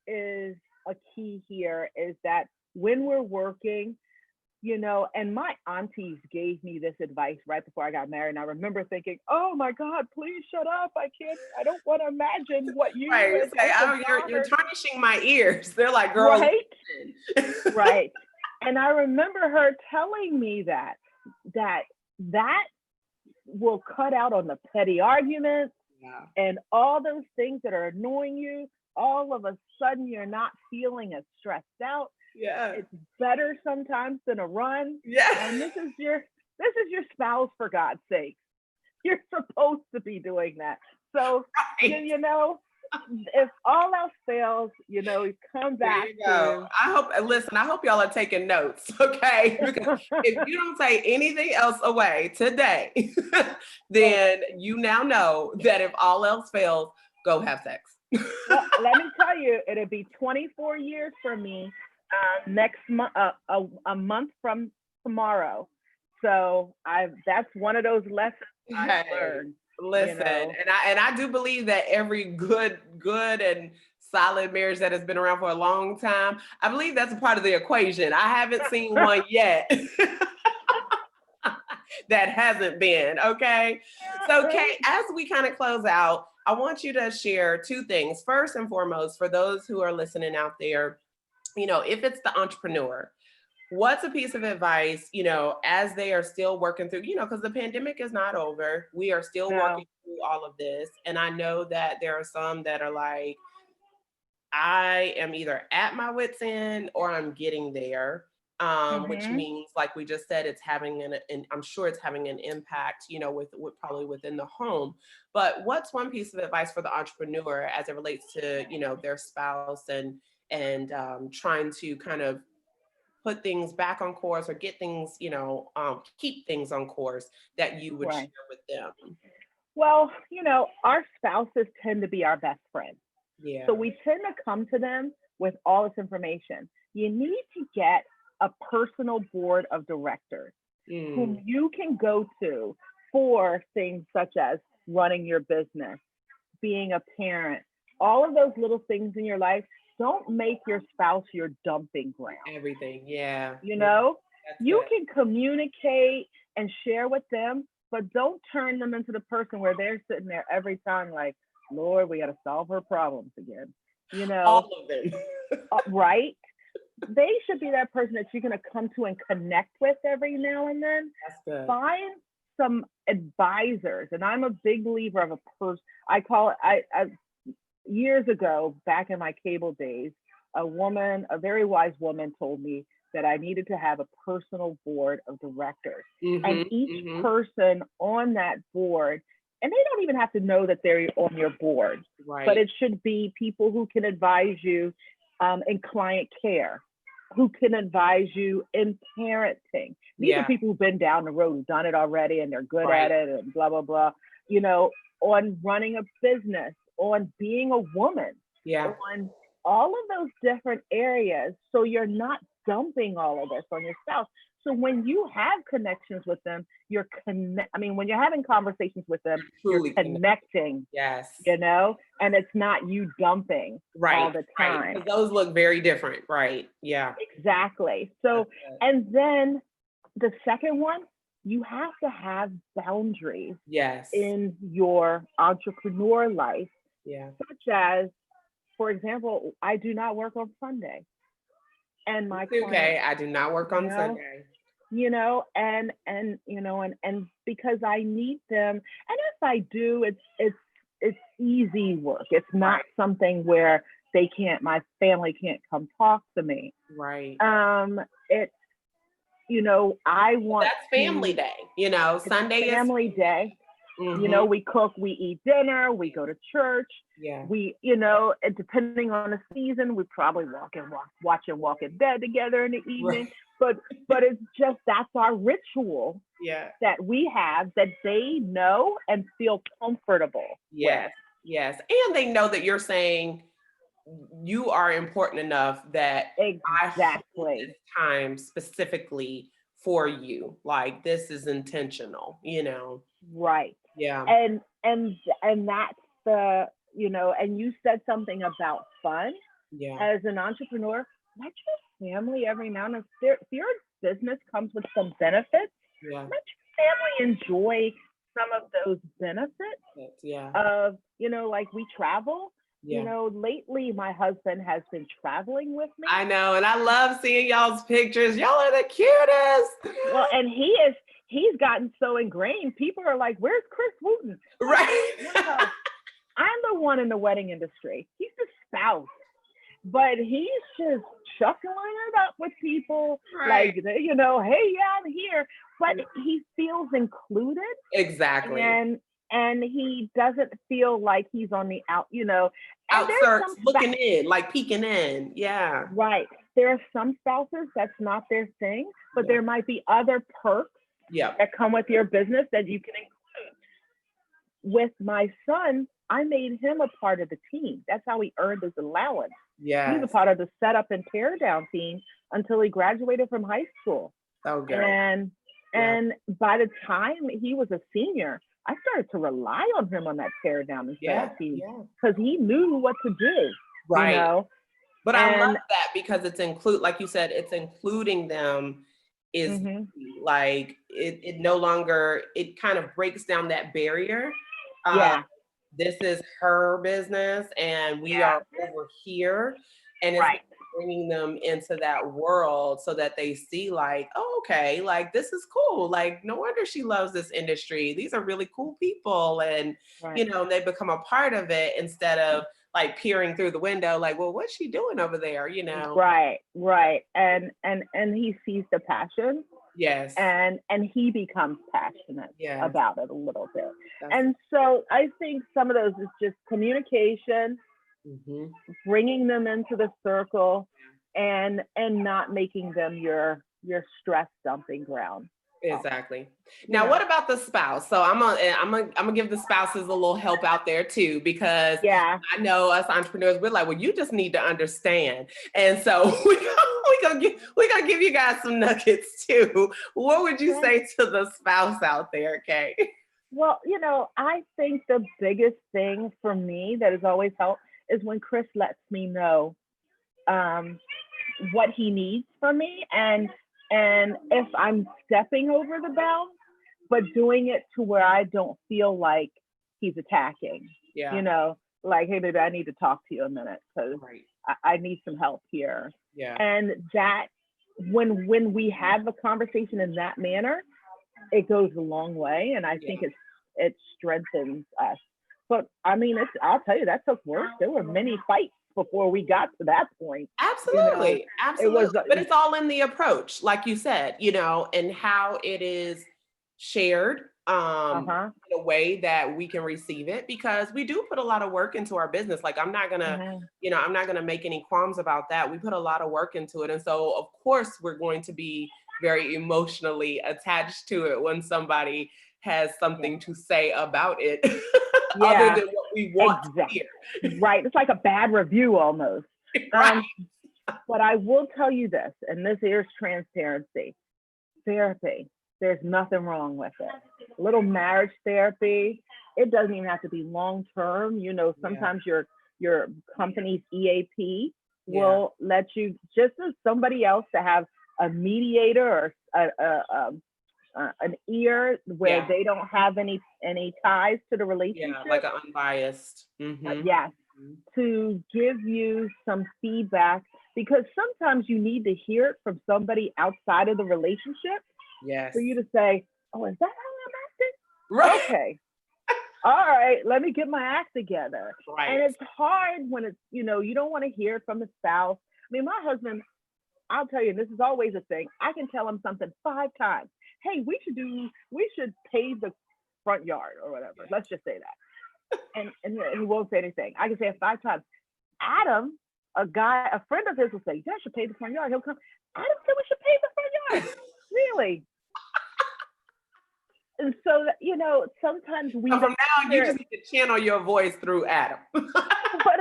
is a key here, is that when we're working, and my aunties gave me this advice right before I got married. And I remember thinking, oh my God, please shut up. I don't want to imagine what you you're tarnishing my ears. They're like, girl. Right. And I remember her telling me that will cut out on the petty arguments and all those things that are annoying you. All of a sudden, you're not feeling as stressed out. Yeah. It's better sometimes than a run. Yeah. And this is your spouse, for God's sake. You're supposed to be doing that. So, if all else fails, come back to. I hope y'all are taking notes, okay? Because if you don't take anything else away today, then you now know that if all else fails, go have sex. Well, let me tell you, it'll be 24 years for me next month, a month from tomorrow. So that's one of those lessons I've learned. Listen, and I do believe that every good and solid marriage that has been around for a long time, I believe that's a part of the equation. I haven't seen one yet that hasn't been, okay? So Kate, as we kind of close out, I want you to share two things. First and foremost, for those who are listening out there, if it's the entrepreneur, what's a piece of advice, as they are still working through, because the pandemic is not over. We are still working through all of this. And I know that there are some that are like, I am either at my wit's end or I'm getting there. which means, like we just said, it's having I'm sure it's having an impact, with probably within the home. But what's one piece of advice for the entrepreneur as it relates to, their spouse and trying to kind of put things back on course or get things, keep things on course that you would share with them? Well, our spouses tend to be our best friends. Yeah. So we tend to come to them with all this information. You need to get a personal board of directors whom you can go to for things such as running your business, being a parent, all of those little things in your life. Don't make your spouse your dumping ground. Everything, yeah. You can communicate and share with them, but don't turn them into the person where they're sitting there every time like, Lord, we got to solve her problems again. All of them. Right? They should be that person that you're going to come to and connect with every now and then. That's good. Find some advisors. And I'm a big believer of a person. I call it, years ago, back in my cable days, a very wise woman told me that I needed to have a personal board of directors. And each person on that board, and they don't even have to know that they're on your board, but it should be people who can advise you in client care, who can advise you in parenting. These are people who've been down the road, who've done it already, and they're good at it, and blah, blah, blah. On running a business, on being a woman, on all of those different areas. So you're not dumping all of this on your spouse. So when you have connections with them, when you're having conversations with them, you're connecting. Yes. And it's not you dumping all the time. Right. Those look very different. Right. Yeah. Exactly. So, and then the second one, you have to have boundaries in your entrepreneur life. Yeah. Such as, for example, I do not work on Sunday. And my clients, I do not work on Sunday. And because I need them, and if I do, it's easy work. It's not something where my family can't come talk to me. Right. It's, I want that's family day. Sunday is family day. We cook, we eat dinner, we go to church. Yeah. We, and depending on the season, we probably watching Walking Dead together in the evening. Right. But it's just, that's our ritual that we have that they know and feel comfortable with. Yes. And they know that you're saying you are important enough that I hold this time specifically for you. Like, this is intentional, Right. Yeah. And that's the, and you said something about fun. Yeah. As an entrepreneur, let your family every now and then, if your business comes with some benefits, let your family enjoy some of those benefits. Yeah. Of, like we travel. Lately my husband has been traveling with me. I know, and I love seeing y'all's pictures. Y'all are the cutest. Well, and he's gotten so ingrained. People are like, "Where's Chris Wooten?" Right. I'm the one in the wedding industry. He's the spouse, but he's just chuckling it up with people, like, hey, I'm here. But he feels included. Exactly. And he doesn't feel like he's on the outskirts looking in, like peeking in. Yeah. Right. There are some spouses that's not their thing, but there might be other perks that come with your business that you can include. With my son, I made him a part of the team. That's how he earned his allowance. Yeah. He was a part of the setup and tear down team until he graduated from high school. Oh, good. And by the time he was a senior, I started to rely on him on that tear down and setup team because he knew what to do. Right. But I love that because it's like you said, it's including them is like it no longer, it kind of breaks down that barrier. This is her business and we are over here. And it's bringing them into that world so that they see like, oh, okay, like this is cool. Like, no wonder she loves this industry. These are really cool people. And, Right. they become a part of it instead of like peering through the window, like, well, what's she doing over there? Right. And he sees the passion. Yes. And he becomes passionate Yes. about it a little bit. And so I think some of those is just communication, bringing them into the circle, and not making them your stress dumping ground. Exactly. Now, what about the spouse? So I'm gonna give the spouses a little help out there too, because I know us entrepreneurs, we're like, well, you just need to understand. And so we're gonna give you guys some nuggets too. What would you say to the spouse out there, Kay? Well, I think the biggest thing for me that has always helped is when Chris lets me know what he needs from me, and if I'm stepping over the bounds, but doing it to where I don't feel like he's attacking. Like, hey, baby, I need to talk to you a minute because I need some help here. And that when we have a conversation in that manner, it goes a long way, and I think it strengthens us. But I mean, I'll tell you, that took work. There were many fights before we got to that point. Absolutely. But it's all in the approach, like you said, and how it is shared in a way that we can receive it, because we do put a lot of work into our business. Like, I'm not gonna make any qualms about that. We put a lot of work into it. And so of course we're going to be very emotionally attached to it when somebody has something to say about it other than what we want to hear. Right. It's like a bad review almost. But I will tell you this, and this is transparency. Therapy, there's nothing wrong with it. A little marriage therapy, it doesn't even have to be long-term. Sometimes your company's EAP will let you, just as somebody else, to have a mediator or an ear where they don't have any ties to the relationship. Like an unbiased. To give you some feedback, because sometimes you need to hear it from somebody outside of the relationship. For you to say, oh, is that how I'm acting? Okay. All right, let me get my act together. And it's hard when it's, you don't want to hear from the spouse. I mean, my husband, I'll tell you, this is always a thing. I can tell him something 5 times. Hey, we should pave the front yard or whatever. Let's just say that. And he won't say anything. I can say it 5 times. Adam, a friend of his will say, you guys should pave the front yard. He'll come, Adam said we should pave the front yard. Really? And so, sometimes we from now, you just need to channel your voice through Adam. but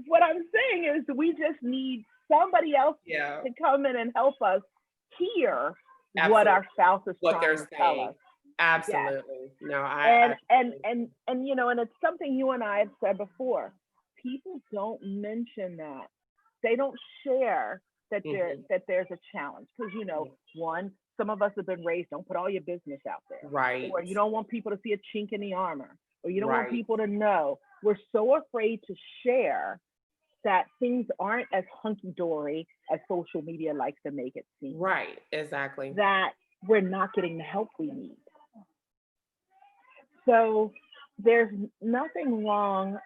what I'm saying is we just need somebody else to come in and help us hear what our spouse is trying to tell us. Absolutely. No, and it's something you and I have said before. People don't mention that. They don't share that there's a challenge, because one, some of us have been raised, don't put all your business out there. Or you don't want people to see a chink in the armor, or you don't want people to know. We're so afraid to share that things aren't as hunky-dory as social media likes to make it seem. Exactly. That we're not getting the help we need. So there's nothing wrong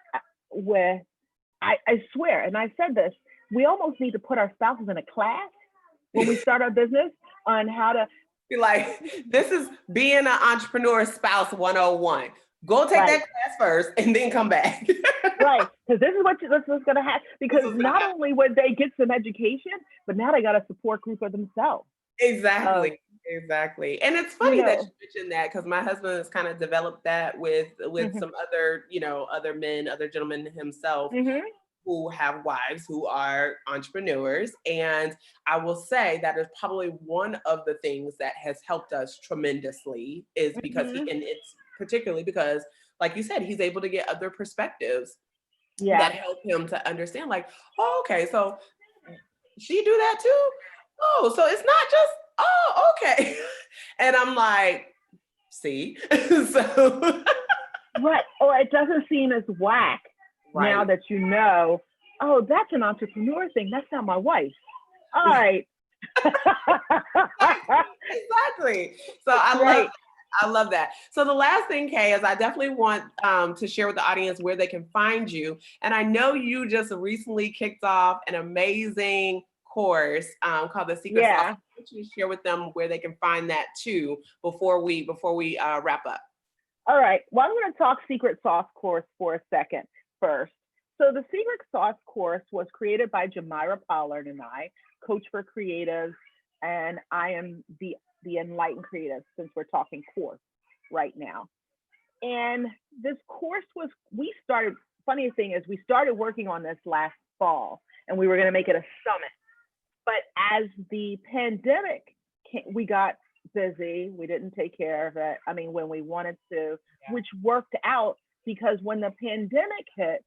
with, I swear, and I said this, we almost need to put our spouses in a class when we start our business on how to be like, this is being an entrepreneur spouse 101. Go take that class first and then come back. Because this is what's going to happen. Because not only would they get some education, but now they got a support group for themselves. Exactly. And it's funny that you mentioned that, because my husband has kind of developed that with some other, other men, other gentlemen himself, who have wives who are entrepreneurs. And I will say that is probably one of the things that has helped us tremendously, is because and it's particularly because, like you said, he's able to get other perspectives that help him to understand, like, oh, okay, so she do that too? Oh, so it's not just, oh, okay. And I'm like, see? So or it doesn't seem as whack now that oh, that's an entrepreneur thing. That's not my wife. All right. Exactly. So Right. I love that. So the last thing, Kay, is I definitely want to share with the audience where they can find you. And I know you just recently kicked off an amazing course called the Secret Sauce. I want you to share with them where they can find that too before we wrap up. All right. Well, I'm going to talk Secret Sauce course for a second first. So the Secret Sauce course was created by Jamira Pollard and I, coach for creatives, and I am the enlightened creative, since we're talking course right now. And this course funniest thing is we started working on this last fall, and we were going to make it a summit. But as the pandemic came, we got busy. We didn't take care of it. I mean, when we wanted to, which worked out, because when the pandemic hit,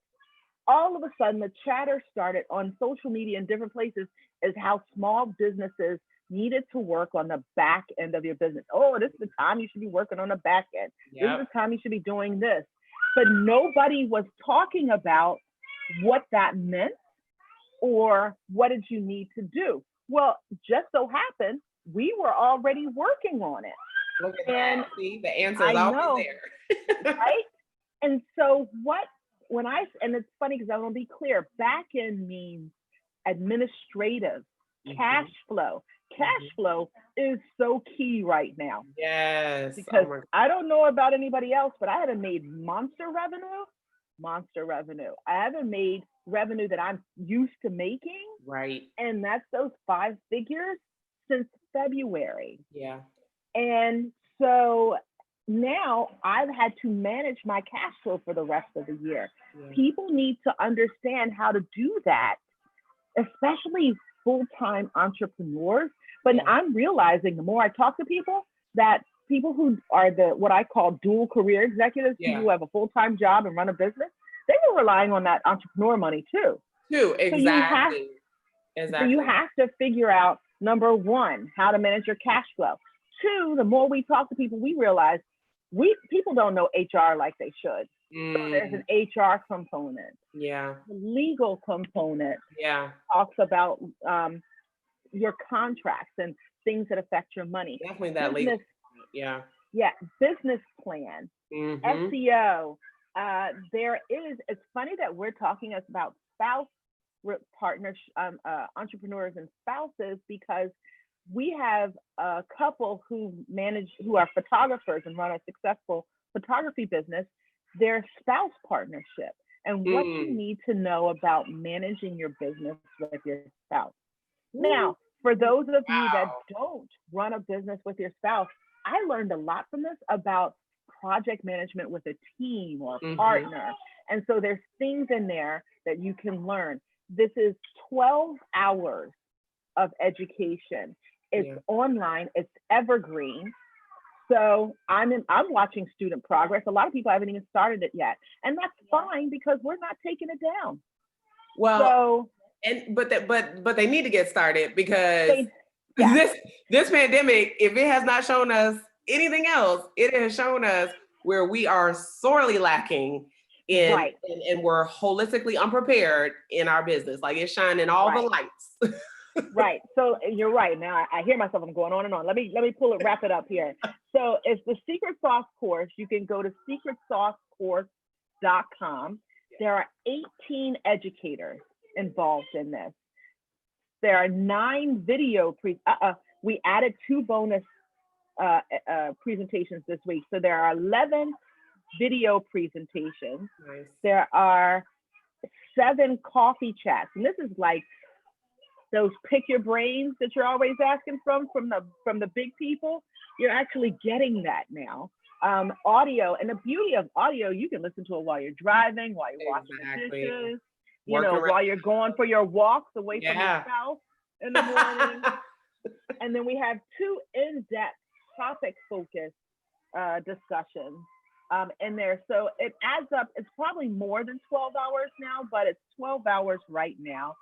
all of a sudden the chatter started on social media in different places is how small businesses needed to work on the back end of your business. Oh, this is the time you should be working on the back end. This is the time you should be doing this. But nobody was talking about what that meant or what did you need to do. Well, just so happened, we were already working on it. Look at that. See, the answer is always there. Right? And so and it's funny because I want to be clear, back end means administrative, cash flow. Cash flow is so key right now. Yes. Because I don't know about anybody else, but I haven't made monster revenue. I haven't made revenue that I'm used to making. Right. And that's those 5 figures since February. Yeah. And so now I've had to manage my cash flow for the rest of the year. Yeah. People need to understand how to do that, especially full-time entrepreneurs. But I'm realizing the more I talk to people, that people who are what I call dual career executives, people who have a full-time job and run a business, they were relying on that entrepreneur money too. Exactly. So you have to figure out, number one, how to manage your cash flow. 2, the more we talk to people, we realize people don't know HR like they should. So there's an HR component. Yeah. The legal component. Yeah. Talks about your contracts and things that affect your money. Definitely that legal. Yeah. Yeah. Business plan. SEO. It's funny that we're talking about spouse partners, entrepreneurs and spouses, because we have a couple who are photographers and run a successful photography business. Their spouse partnership, and what you need to know about managing your business with your spouse. Now, for those of you that don't run a business with your spouse, I learned a lot from this about project management with a team or a partner. And so there's things in there that you can learn. This is 12 hours of education. It's online, it's evergreen. So I'm watching student progress. A lot of people haven't even started it yet. And that's fine, because we're not taking it down. Well, but they need to get started, because this pandemic, if it has not shown us anything else, it has shown us where we are sorely lacking in, and we're holistically unprepared in our business. Like, it's shining all the lights. Right. So you're right. Now I hear myself. I'm going on and on. Let me wrap it up here. So it's the Secret Sauce course. You can go to secretsaucecourse.com. There are 18 educators involved in this. There are 9 video we added 2 bonus presentations this week. So there are 11 video presentations. Nice. There are 7 coffee chats. And this is like those pick your brains that you're always asking from the big people. You're actually getting that now. Audio, and the beauty of audio, you can listen to it while you're driving, while you're washing the dishes, while you're going for your walks away from your spouse in the morning. And then we have 2 in-depth topic-focused discussions in there. So it adds up. It's probably more than 12 hours now, but it's 12 hours right now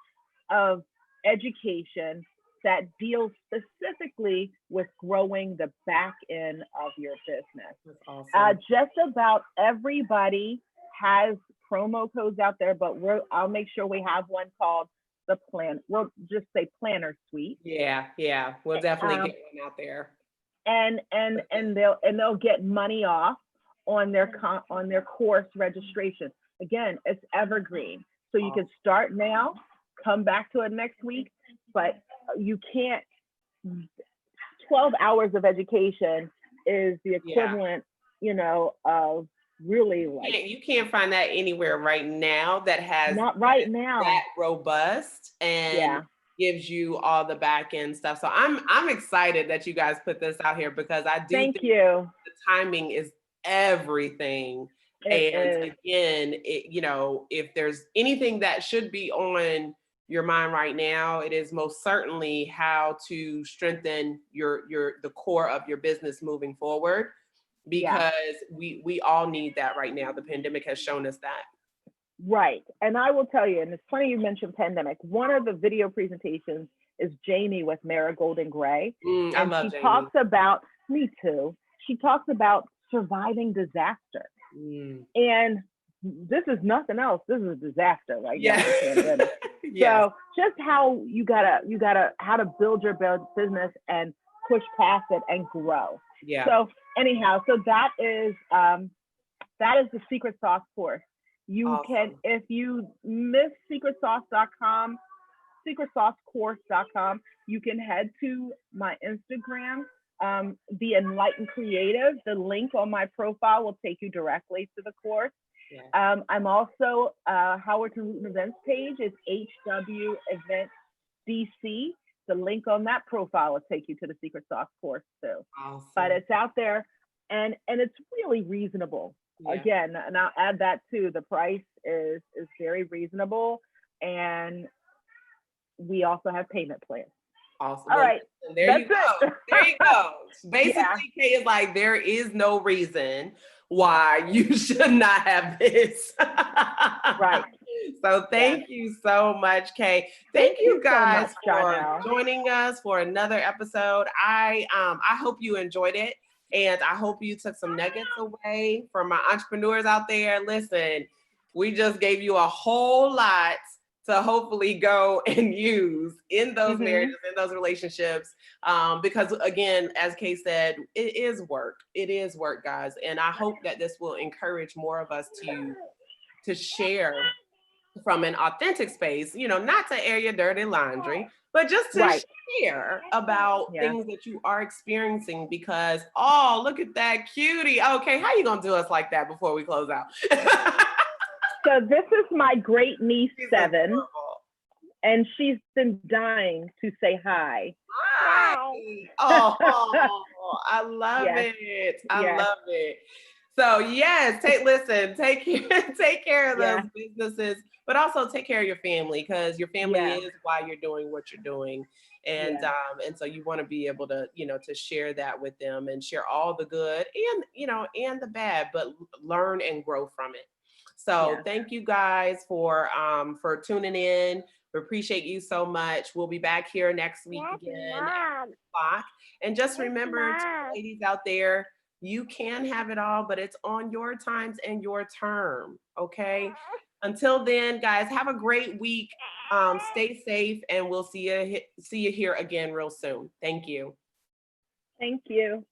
of education that deals specifically with growing the back end of your business. That's awesome. Just about everybody has promo codes out there, but I'll make sure we have one called the plan. We'll just say Planner Suite. Yeah. We'll definitely get one out there. And they'll get money off on their course registration. Again, it's evergreen, so you can start now, come back to it next week, but you can't. 12 hours of education is the equivalent, of really like. You can't find that anywhere right now that has not right now that robust and gives you all the back end stuff. So I'm excited that you guys put this out here, because I do think the timing is everything. Again, if there's anything that should be on your mind right now, it is most certainly how to strengthen the core of your business moving forward, because we all need that right now. The pandemic has shown us that. Right. And I will tell you, and it's funny you mentioned pandemic, one of the video presentations is Jamie with Marigold and Gray. I love Jamie. Talks about, me too, she talks about surviving disaster. And this is nothing else. This is a disaster right now. So just how you gotta how to build your business and push past it and grow. So anyhow, so that is the secret sauce course. You can, if you miss secretsauce.com, secretsaucecourse.com, you can head to my Instagram, The Enlightened Creative. The link on my profile will take you directly to the course. I'm also Howerton Wooten events page is HW Event DC. The link on that profile will take you to the Secret Sauce course too. But it's out there, and it's really reasonable. Again, and I'll add that too. The price is very reasonable, and we also have payment plans. Awesome. All right. There you go. There you go. Basically, Kay is like, there is no reason why you should not have this. Right. So thank you so much, Kay. Thank you guys for joining us for another episode. I hope you enjoyed it, and I hope you took some nuggets away from my entrepreneurs out there. Listen, we just gave you a whole lot to hopefully go and use in those marriages, in those relationships. Because again, as Kay said, it is work. It is work, guys. And I hope that this will encourage more of us to share from an authentic space, not to air your dirty laundry, but just to share about things that you are experiencing, because, look at that cutie. Okay, how you gonna do us like that before we close out? So this is my great niece, 7, and she's been dying to say hi. Hi. Oh, I love it. I love it. So yes, take care of those businesses, but also take care of your family, because your family is why you're doing what you're doing. And so you want to be able to, to share that with them and share all the good and the bad, but learn and grow from it. So thank you guys for tuning in. We appreciate you so much. We'll be back here next week again at 8:00. And just remember, to the ladies out there, you can have it all, but it's on your times and your term. Okay. Until then, guys, have a great week. Stay safe, and we'll see you here again real soon. Thank you. Thank you.